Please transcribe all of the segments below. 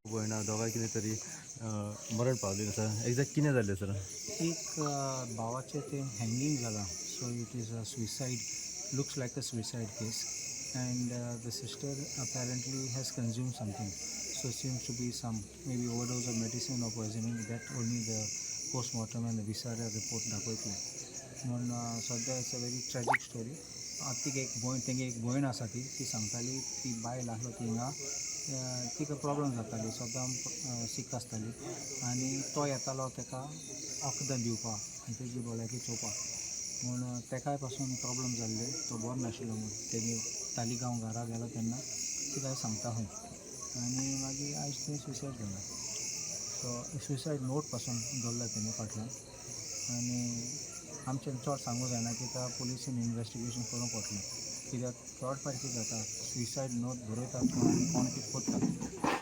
भयणा दोगांय कितें तरी मरण पावलें आसा. एक्झॅक्ट कितें जालें सर? एक भावाचें तें हँगींग जाला, so it is a suicide, looks like a suicide case, and the sister apparently has consumed something, so seems to be some maybe overdose of medicine or poisoning. That only the post-mortem and the visceral report दाखयतले. म्हणून सद्या it's a very tragic story. तिका एक भयण आसा, ती सांगताली ती बायल आसलो थिंगा, तिका प्रॉब्लम जाताली, सदां सीक आसताली आनी तो येतालो ताका वखदां दिवपाक आनी तेजी भलायकी चोवपाक. म्हूण तेकाय पासून प्रॉब्लम जाल्ले, तो बरो नाशिल्लो म्हूण तेणी तालिगांव घरा गेलो तेन्ना तिका सांगता खंय, आनी मागीर आयज थंय सुसायड जाला. सो सुसायड नोट पासून दवरला तेणी फाटल्यान, आनी आमचें चड सांगूं जायना कित्याक पुलिसीन इन्वेस्टिगेशन करूंक वतलें. कित्याक थर्ड पार्टी जाता, सुइसायड नोट बरयतात आनी कोण कितें करतात.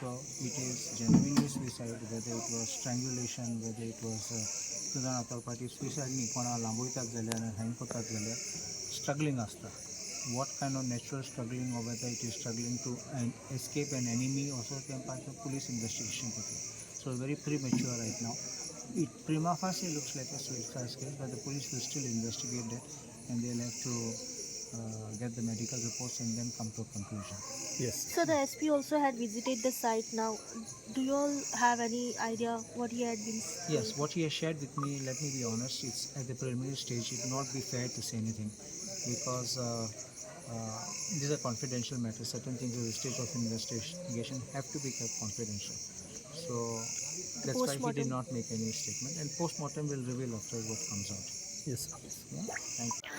So it is genuinely suicide, whether it was strangulation, whether it was जाणा थर्ड पार्टी सुइसायड न्ही, कोणा लांबयतात जाल्यार हँग करतात जाल्यार स्ट्रगलींग आसता. What kind of natural struggling, or whether it is struggling to escape an enemy, असो तेंपाचें पुलीस इन्वेस्टिगेशन करतलें. So very premature right now. It prima facie looks like a suicide case, but the police will still investigate that, and they'll have to get the medical reports and then come to a conclusion. Yes. So the SP also had visited the site. Now, do you all have any idea what he had been saying? Yes, what he has shared with me, let me be honest, it's at the preliminary stage. It will not be fair to say anything because these are confidential matters. Certain things at the stage of investigation have to be kept confidential. So that's why he did not make any statement, and post-mortem will reveal after what comes out. Yes. Yeah? Thank you.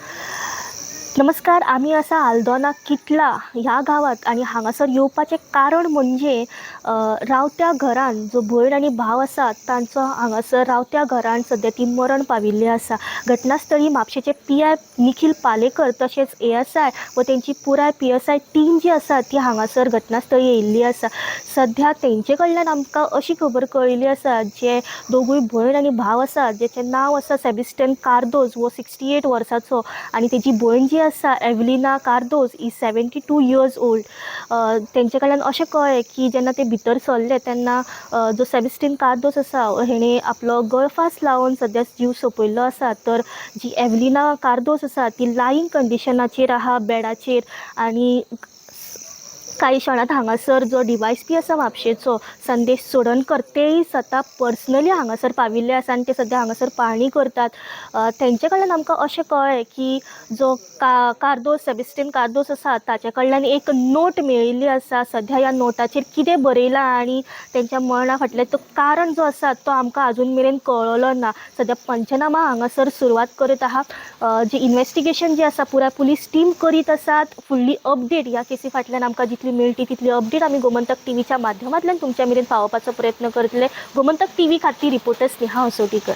नमस्कार. आम्ही असा आल्दोना कितला ह्या गावात आणि हांगासर येवपाचें कारण म्हणजे रावत्या घरान जो भयण आनी भाव आसा तांचो हांगासर रावत्या घरान सद्या ती मरण पाविल्ली आसा. घटनास्थळी म्हापशेचे PI निखिल पालेकर तशेंच ASI व तेंची पुराय PSI टीम जी आसा ती हांगासर घटनास्थळी येयल्ली आसा. सध्या तेंचे कडल्यान आमकां अशी खबर कळिल्ली आसा, जे दोगूय भयण आनी भाव आसा जेचें नांव आसा सेबेस्टियन कार्दोज वो 68 वर्साचो आनी तेजी भयण जी आसा एव्हलिना कार्दोज इज 72 years old. तेंचे कडल्यान अशें कळ्ळें की जेन्ना ते भितर सरले तेन्ना जो सेबेस्टियन कार्दोज आसा हेणे आपलो गळफास लावन सद्या जीव सोंपयल्लो आसा. तर जी एव्हलिना कार्दोज आसा ती लायिंग कंडिशनाचेर आहा बेडाचेर, आनी काही क्षणात हांगासर जो DYSP आसा म्हापशेचो संदेश सोडणकर तेय स्वता पर्सनली हांगासर पाविल्ले आसा आनी ते सद्या हांगासर पाहणी करतात. तेंचे कडल्यान आमकां अशें कळ्ळें की जो कार्दोज सेबेस्टियन कार्दोज आसा ताचे कडल्यान एक नोट मेळिल्ली आसा. सध्या ह्या नोटाचेर कितें बरयलां आनी तेंच्या मरणा फाटलें तो कारण जो आसा तो आमकां अजून मेरेन कळलो ना. सध्या पंचनामा हांगासर सुरवात करीत आहा. जी इन्वेस्टिगेशन जी आसा पुराय पुलीस टीम करीत आसात. फुडली अपडेट ह्या केसी फाटल्यान आमकां जितली मेळटी तितली अपडेट आमी गोमंतक टीव्हीच्या माध्यमांतल्यान तुमच्या मेरेन पावोवपाचो प्रयत्न करतले. गोमंतक TV खातीर रिपोर्टर स्नेहा असोटीकर.